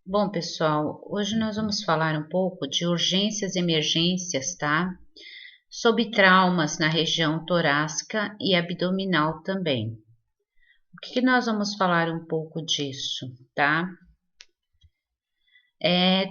Bom, pessoal, hoje nós vamos falar um pouco de urgências e emergências, tá? Sobre traumas na região torácica e abdominal também. O que nós vamos falar um pouco disso, tá?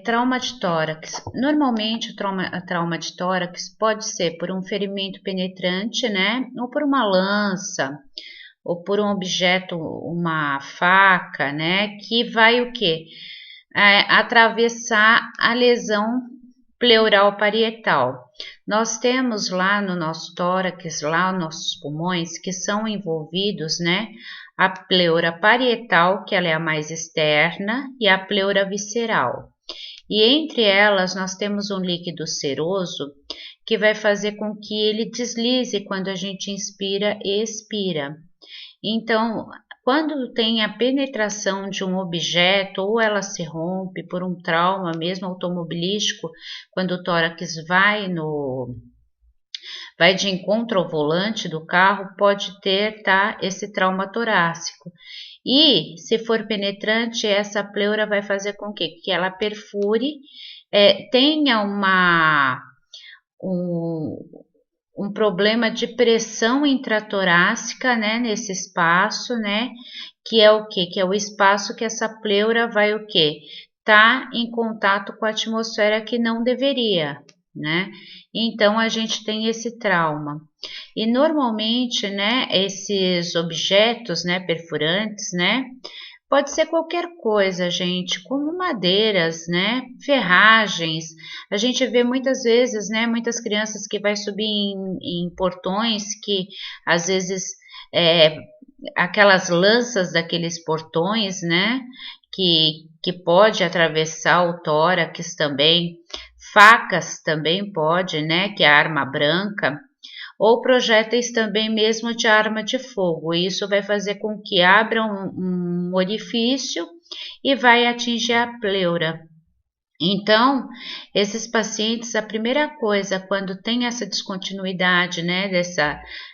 Trauma de tórax. Normalmente, a trauma de tórax pode ser por um ferimento penetrante, né? Ou por uma lança, ou por um objeto, uma faca, né? Que vai o quê? Atravessar a lesão pleural parietal. Nós temos lá no nosso tórax, lá nos nossos pulmões, que são envolvidos, né? A pleura parietal, que ela é a mais externa, e a pleura visceral. E entre elas nós temos um líquido seroso que vai fazer com que ele deslize quando a gente inspira e expira. Então, quando tem a penetração de um objeto ou ela se rompe por um trauma mesmo automobilístico, quando o tórax vai de encontro ao volante do carro, pode ter, tá, esse trauma torácico. E se for penetrante, essa pleura vai fazer com que ela perfure, tenha um, um problema de pressão intratorácica, né, nesse espaço, né, que é o que? Que é o espaço que essa pleura vai o que? Tá em contato com a atmosfera que não deveria, né? Então a gente tem esse trauma. E normalmente, né, esses objetos, né, perfurantes, né, pode ser qualquer coisa, gente, como madeiras, né? Ferragens. A gente vê muitas vezes, né? Muitas crianças que vai subir em portões que às vezes é, aquelas lanças daqueles portões, né? Que pode atravessar o tórax também. Facas também pode, né? Que é a arma branca ou projéteis também mesmo de arma de fogo. Isso vai fazer com que abra um orifício e vai atingir a pleura. Então, esses pacientes, a primeira coisa, quando tem essa descontinuidade, né,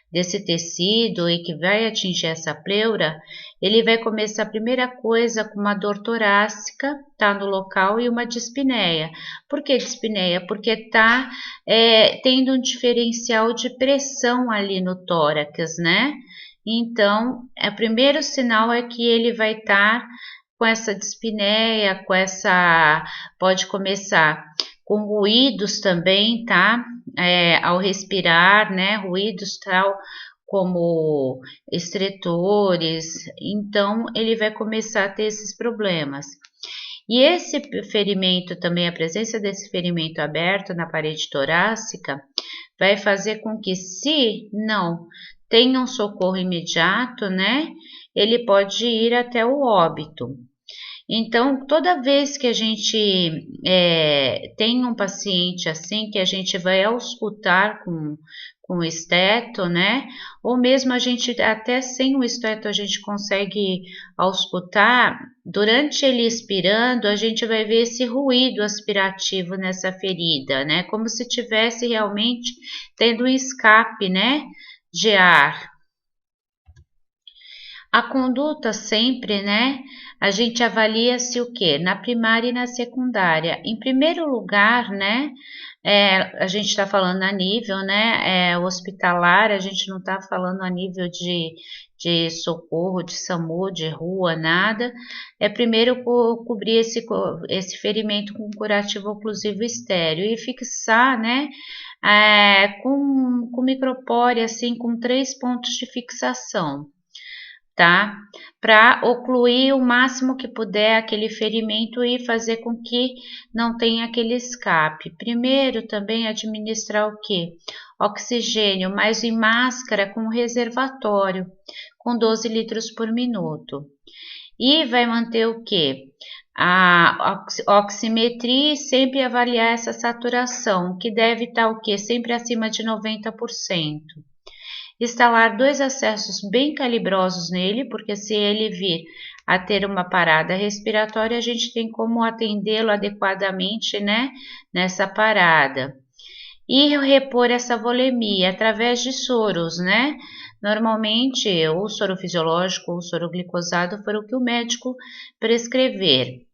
desse tecido e que vai atingir essa pleura, ele vai começar a primeira coisa com uma dor torácica, tá no local, e uma dispneia. Por que dispneia? Porque tá tendo um diferencial de pressão ali no tórax, né? Então, o primeiro sinal é que ele vai estar com essa dispneia, pode começar com ruídos também, tá? Ao respirar, né? Ruídos tal como estretores, então ele vai começar a ter esses problemas. E esse ferimento também, a presença desse ferimento aberto na parede torácica, vai fazer com que, se não tenha um socorro imediato, né, ele pode ir até o óbito. Então, toda vez que a gente tem um paciente assim, que a gente vai auscultar com o esteto, né? Ou mesmo a gente, até sem o esteto, a gente consegue auscultar, durante ele expirando, a gente vai ver esse ruído aspirativo nessa ferida, né? Como se tivesse realmente tendo um escape, né? De ar. A conduta sempre, né? A gente avalia se o quê? Na primária e na secundária. Em primeiro lugar, né? A gente está falando a nível, né? Hospitalar, a gente não está falando a nível de socorro, de SAMU, de rua, nada. Primeiro cobrir esse ferimento com curativo oclusivo estéreo e fixar, né? Com micropore, assim, com 3 pontos de fixação, tá? Para ocluir o máximo que puder aquele ferimento e fazer com que não tenha aquele escape. Primeiro, também administrar o que? Oxigênio, mas em máscara com reservatório, com 12 litros por minuto. E vai manter o que? A oximetria e sempre avaliar essa saturação, que deve estar o que? Sempre acima de 90%. Instalar 2 acessos bem calibrosos nele, porque se ele vir a ter uma parada respiratória, a gente tem como atendê-lo adequadamente, né, nessa parada. E repor essa volemia através de soros, né? Normalmente, o soro fisiológico ou o soro glicosado foi o que o médico prescrever.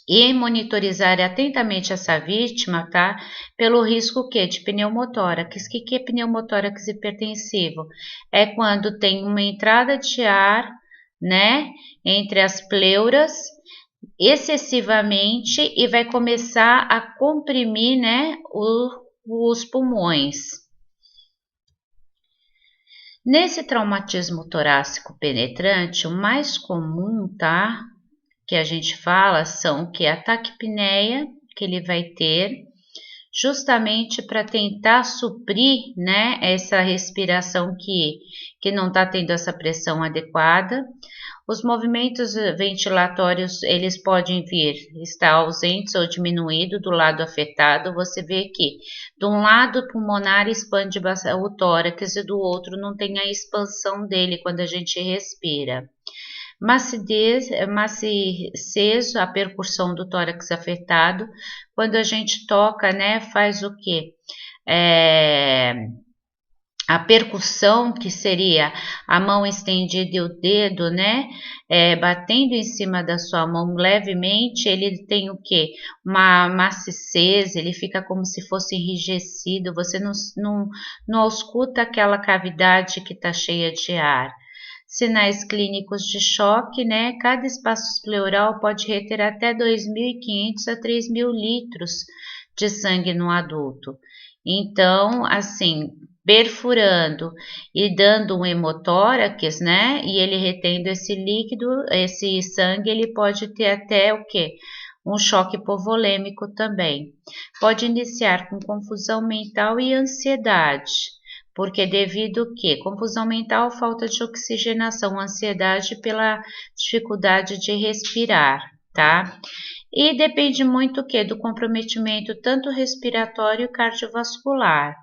e monitorizar atentamente essa vítima, tá? Pelo risco que de pneumotórax. O que é pneumotórax hipertensivo? É quando tem uma entrada de ar, né, entre as pleuras excessivamente e vai começar a comprimir, né, os pulmões. Nesse traumatismo torácico penetrante, o mais comum, tá? Que a gente fala são que a taquipneia que ele vai ter, justamente para tentar suprir, né, essa respiração que não está tendo essa pressão adequada. Os movimentos ventilatórios, eles podem vir, estar ausentes ou diminuído do lado afetado. Você vê que de um lado o pulmonar expande o tórax e do outro não tem a expansão dele quando a gente respira. Maciez, a percussão do tórax afetado, quando a gente toca, né, faz o quê? A percussão, que seria a mão estendida e o dedo, né, batendo em cima da sua mão levemente, ele tem o quê? Uma maciez, ele fica como se fosse enrijecido, você não ausculta aquela cavidade que está cheia de ar. Sinais clínicos de choque, né? Cada espaço pleural pode reter até 2.500 a 3.000 litros de sangue no adulto. Então, assim, perfurando e dando um hemotórax, né? E ele retendo esse líquido, esse sangue, ele pode ter até o quê? Um choque hipovolêmico também. Pode iniciar com confusão mental e ansiedade. Porque devido a quê? Confusão mental, falta de oxigenação, ansiedade pela dificuldade de respirar, tá? E depende muito o quê? Do comprometimento tanto respiratório e cardiovascular.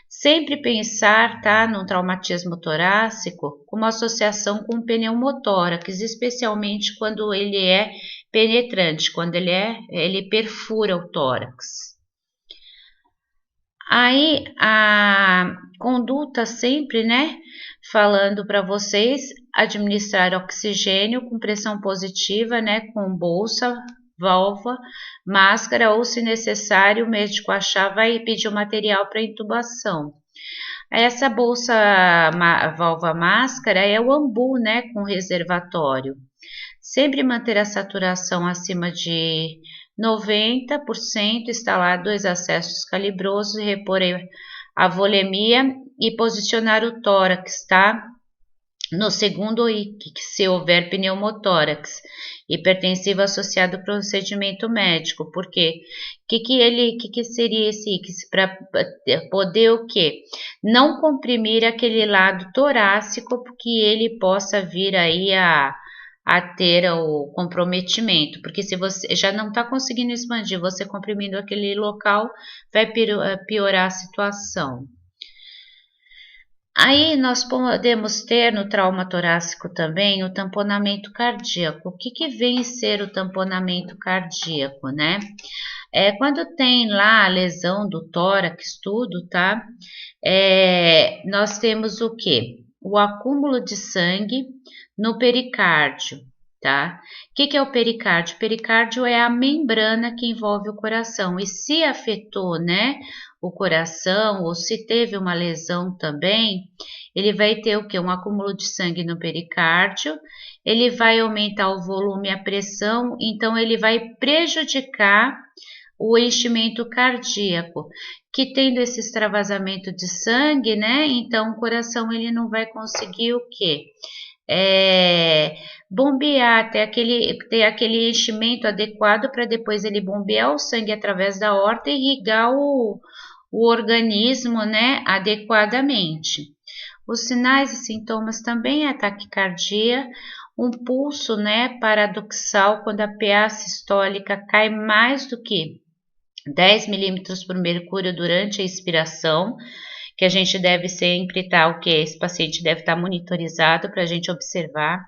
Sempre pensar, tá, no traumatismo torácico com uma associação com pneumotórax, especialmente quando ele é penetrante, quando ele perfura o tórax. Aí a conduta sempre, né, falando para vocês, administrar oxigênio com pressão positiva, né, com bolsa, válvula, máscara ou, se necessário, o médico achar, vai pedir o material para intubação. Essa bolsa, válvula, máscara é o ambu, né, com reservatório. Sempre manter a saturação acima de 90%, instalar 2 acessos calibrosos, repor a volemia e posicionar o tórax, tá? No segundo IC, se houver pneumotórax hipertensivo associado ao procedimento médico, porque que seria esse IC? Para poder o quê? Não comprimir aquele lado torácico, porque ele possa vir aí a ter o comprometimento, porque se você já não está conseguindo expandir, você comprimindo aquele local, vai piorar a situação. Aí nós podemos ter no trauma torácico também o tamponamento cardíaco. O que vem ser o tamponamento cardíaco, né? Quando tem lá a lesão do tórax, tudo, tá? Nós temos o quê? O acúmulo de sangue no pericárdio, tá? O que é o pericárdio? O pericárdio é a membrana que envolve o coração. E se afetou, né, o coração, ou se teve uma lesão também, ele vai ter o quê? Um acúmulo de sangue no pericárdio, ele vai aumentar o volume e a pressão, então ele vai prejudicar o enchimento cardíaco, que tendo esse extravasamento de sangue, né, então o coração ele não vai conseguir o quê? Bombear, ter aquele enchimento adequado para depois ele bombear o sangue através da aorta e irrigar o organismo, né, adequadamente. Os sinais e sintomas também é a taquicardia, um pulso, né, paradoxal, quando a PA sistólica cai mais do que 10 milímetros por mercúrio durante a expiração, que a gente deve sempre estar, o que esse paciente deve estar monitorizado para a gente observar.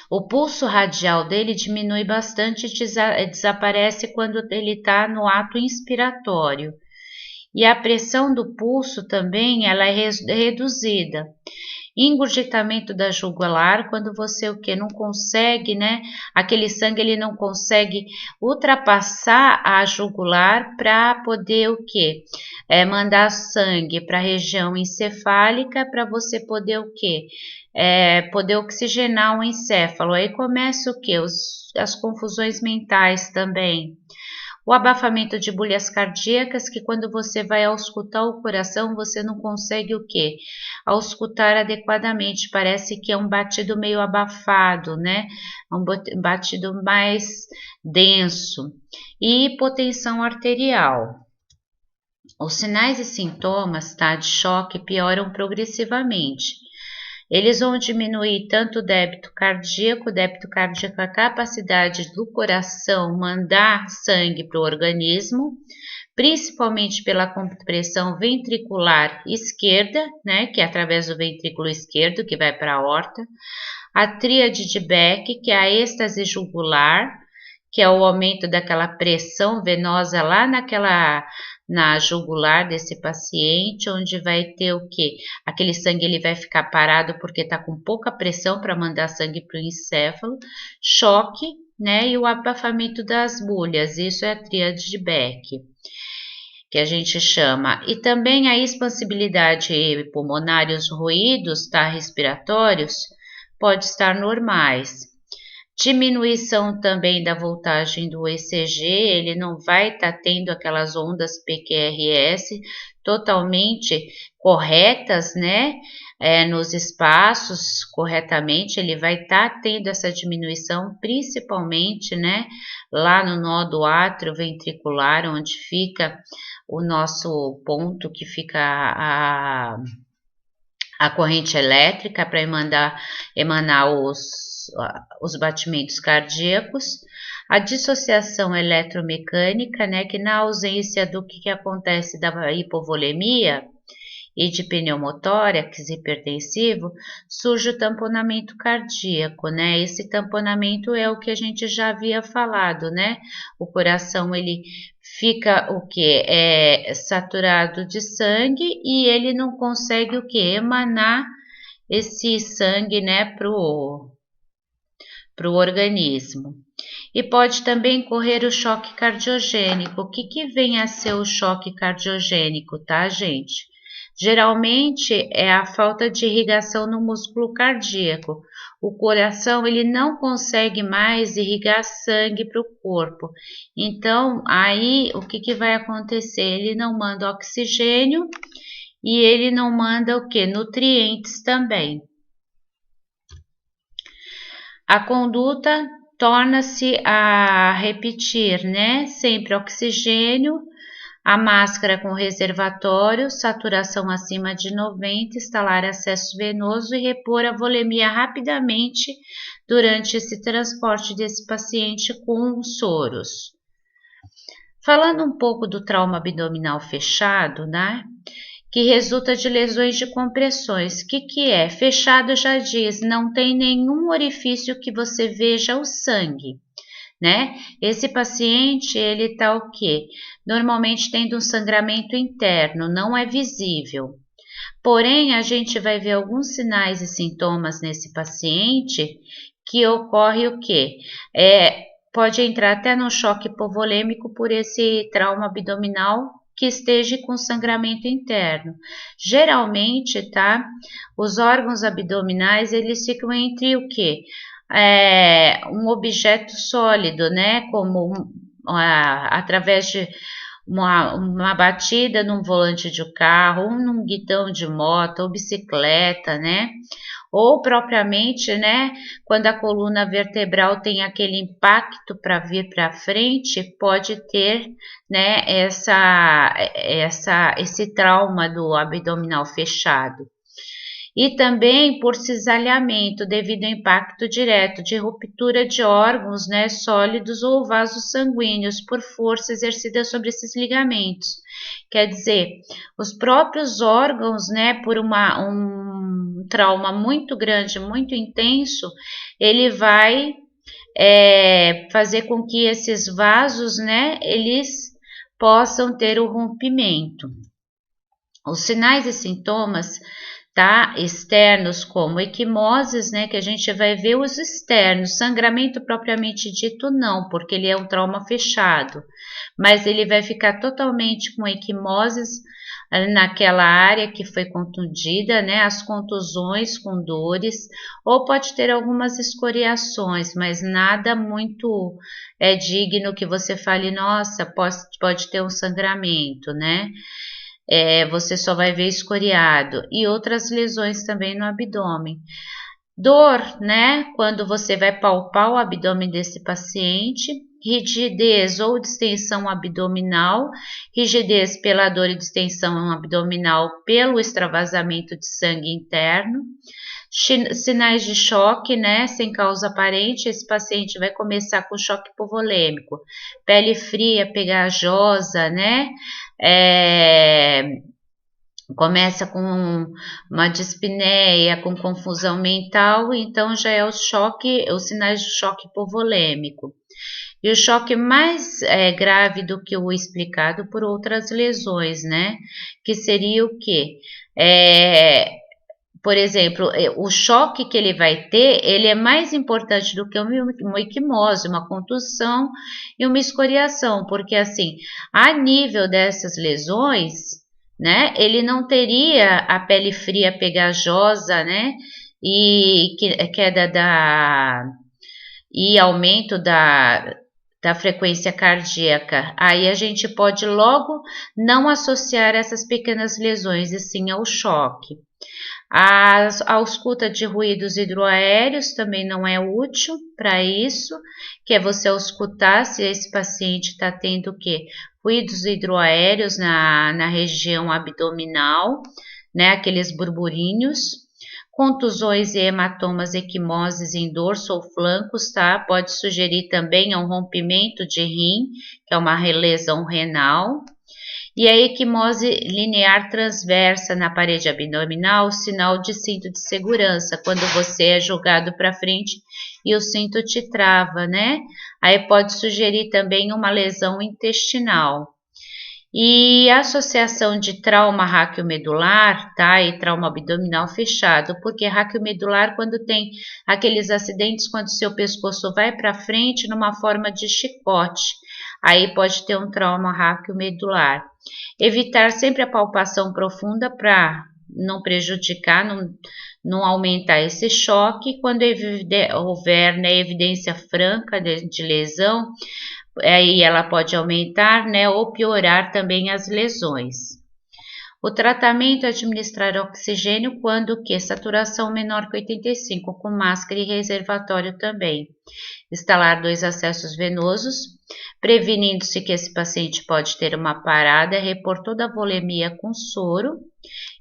O pulso radial dele diminui bastante e desaparece quando ele está no ato inspiratório. E a pressão do pulso também ela é reduzida. Engurgitamento da jugular, quando você o que não consegue, né? Aquele sangue ele não consegue ultrapassar a jugular para poder o que? Mandar sangue para a região encefálica para você poder o que? Poder oxigenar o encéfalo. Aí começa o que? As confusões mentais também. O abafamento de bolhas cardíacas, que quando você vai auscultar o coração, você não consegue o quê? Auscultar adequadamente, parece que é um batido meio abafado, né? Um batido mais denso. E hipotensão arterial. Os sinais e sintomas, tá, de choque pioram progressivamente. Eles vão diminuir tanto o débito cardíaco é a capacidade do coração mandar sangue para o organismo, principalmente pela compressão ventricular esquerda, né, que é através do ventrículo esquerdo que vai para a aorta, a tríade de Beck, que é a êxtase jugular, que é o aumento daquela pressão venosa lá na jugular desse paciente, onde vai ter o que? Aquele sangue ele vai ficar parado porque está com pouca pressão para mandar sangue para o encéfalo, choque, né? E o abafamento das bolhas, isso é a tríade de Beck, que a gente chama. E também a expansibilidade pulmonar e os ruídos, tá, respiratórios, pode estar normais. Diminuição também da voltagem do ECG, ele não vai estar tendo aquelas ondas PQRS totalmente corretas, né? Nos espaços corretamente, ele vai estar tendo essa diminuição, principalmente, né? Lá no nó do átrio ventricular, onde fica o nosso ponto que fica a corrente elétrica para emanar os batimentos cardíacos, a dissociação eletromecânica, né, que na ausência do que acontece da hipovolemia e de pneumotórax hipertensivo, surge o tamponamento cardíaco, né? Esse tamponamento é o que a gente já havia falado, né? O coração ele fica o que? Saturado de sangue e ele não consegue o que? Emanar esse sangue, né, pro organismo. E pode também correr o choque cardiogênico. O que vem a ser o choque cardiogênico, tá, gente? Geralmente é a falta de irrigação no músculo cardíaco. O coração ele não consegue mais irrigar sangue para o corpo. Então, aí o que vai acontecer? Ele não manda oxigênio e ele não manda o que? Nutrientes também. A conduta torna-se a repetir, né? Sempre oxigênio, a máscara com reservatório, saturação acima de 90, instalar acesso venoso e repor a volemia rapidamente durante esse transporte desse paciente com soros. Falando um pouco do trauma abdominal fechado, né? Que resulta de lesões de compressões. O que é? Fechado já diz, não tem nenhum orifício que você veja o sangue, né? Esse paciente, ele tá o quê? Normalmente tendo um sangramento interno, não é visível. Porém, a gente vai ver alguns sinais e sintomas nesse paciente que ocorre o quê? Pode entrar até no choque hipovolêmico por esse trauma abdominal que esteja com sangramento interno. Geralmente, tá? Os órgãos abdominais, eles ficam entre o quê? Um objeto sólido, né? Como através de uma batida num volante de carro, ou num guidão de moto, ou bicicleta, né? Ou propriamente, né, quando a coluna vertebral tem aquele impacto para vir para frente, pode ter, né, esse trauma do abdominal fechado. E também por cisalhamento devido ao impacto direto de ruptura de órgãos, né, sólidos ou vasos sanguíneos por força exercida sobre esses ligamentos. Quer dizer, os próprios órgãos, né, por um trauma muito grande, muito intenso, ele vai fazer com que esses vasos, né, eles possam ter o rompimento. Os sinais e sintomas, tá? Externos como equimoses, né? Que a gente vai ver os externos. Sangramento propriamente dito não, porque ele é um trauma fechado. Mas ele vai ficar totalmente com equimoses naquela área que foi contundida, né? As contusões com dores, ou pode ter algumas escoriações, mas nada muito digno que você fale, nossa, pode ter um sangramento, né? Você só vai ver escoriado e outras lesões também no abdômen. Dor, né? Quando você vai palpar o abdômen desse paciente, rigidez ou distensão abdominal, rigidez pela dor e distensão abdominal pelo extravasamento de sangue interno, sinais de choque, né? Sem causa aparente, esse paciente vai começar com choque hipovolêmico, pele fria, pegajosa, né? Começa com uma dispneia, com confusão mental, então já é os sinais de choque hipovolêmico. E o choque mais grave do que o explicado por outras lesões, né? Que seria o quê? Por exemplo, o choque que ele vai ter, ele é mais importante do que uma equimose, uma contusão e uma escoriação, porque assim, a nível dessas lesões, né, ele não teria a pele fria pegajosa, né, e queda e aumento da frequência cardíaca. Aí a gente pode logo não associar essas pequenas lesões, e sim ao choque. A ausculta de ruídos hidroaéreos também não é útil para isso, que é você auscultar se esse paciente está tendo o quê? Ruídos hidroaéreos na região abdominal, né? Aqueles burburinhos. Contusões e hematomas, equimoses em dorso ou flancos, tá? Pode sugerir também um rompimento de rim, que é uma lesão renal. E a equimose linear transversa na parede abdominal, sinal de cinto de segurança, quando você é jogado para frente e o cinto te trava, né? Aí pode sugerir também uma lesão intestinal. E a associação de trauma raquiomedular, tá? E trauma abdominal fechado, porque raquiomedular, quando tem aqueles acidentes, quando seu pescoço vai para frente numa forma de chicote, aí pode ter um trauma raquiomedular. Evitar sempre a palpação profunda para não prejudicar, não aumentar esse choque. Quando houver, né, evidência franca de lesão, aí ela pode aumentar, né, ou piorar também as lesões. O tratamento é administrar oxigênio quando que saturação menor que 85, com máscara e reservatório também. Instalar 2 acessos venosos, prevenindo-se que esse paciente pode ter uma parada, repor toda a volemia com soro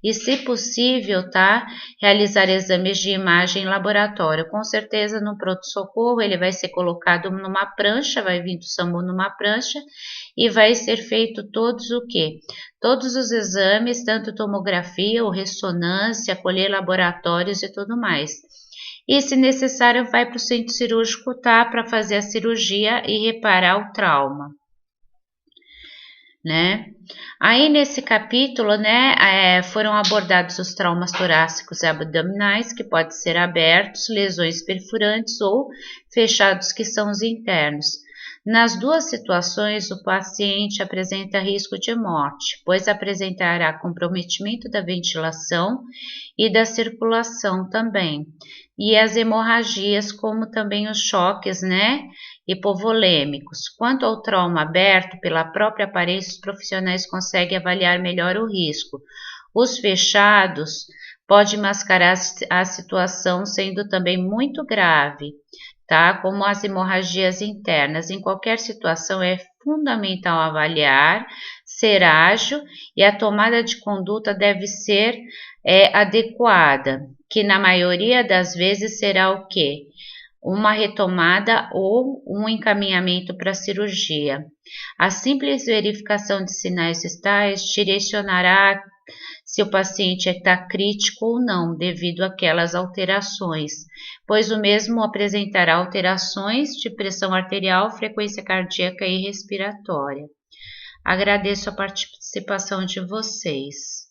e, se possível, tá, realizar exames de imagem em laboratório. Com certeza, no pronto-socorro, ele vai ser colocado numa prancha, vai vir do SAMU numa prancha e vai ser feito todos o quê? Todos os exames, tanto tomografia ou ressonância, colher laboratórios e tudo mais. E, se necessário, vai para o centro cirúrgico, tá, para fazer a cirurgia e reparar o trauma, né? Aí nesse capítulo, né, foram abordados os traumas torácicos e abdominais, que podem ser abertos, lesões perfurantes ou fechados, que são os internos. Nas duas situações, o paciente apresenta risco de morte, pois apresentará comprometimento da ventilação e da circulação também. E as hemorragias, como também os choques, né, hipovolêmicos. Quanto ao trauma aberto pela própria aparência, os profissionais conseguem avaliar melhor o risco. Os fechados podem mascarar a situação, sendo também muito grave, tá? Como as hemorragias internas. Em qualquer situação é fundamental avaliar, ser ágil, e a tomada de conduta deve ser adequada, que na maioria das vezes será o quê? Uma retomada ou um encaminhamento para a cirurgia. A simples verificação de sinais vitais direcionará se o paciente está crítico ou não, devido àquelas alterações, pois o mesmo apresentará alterações de pressão arterial, frequência cardíaca e respiratória. Agradeço a participação de vocês.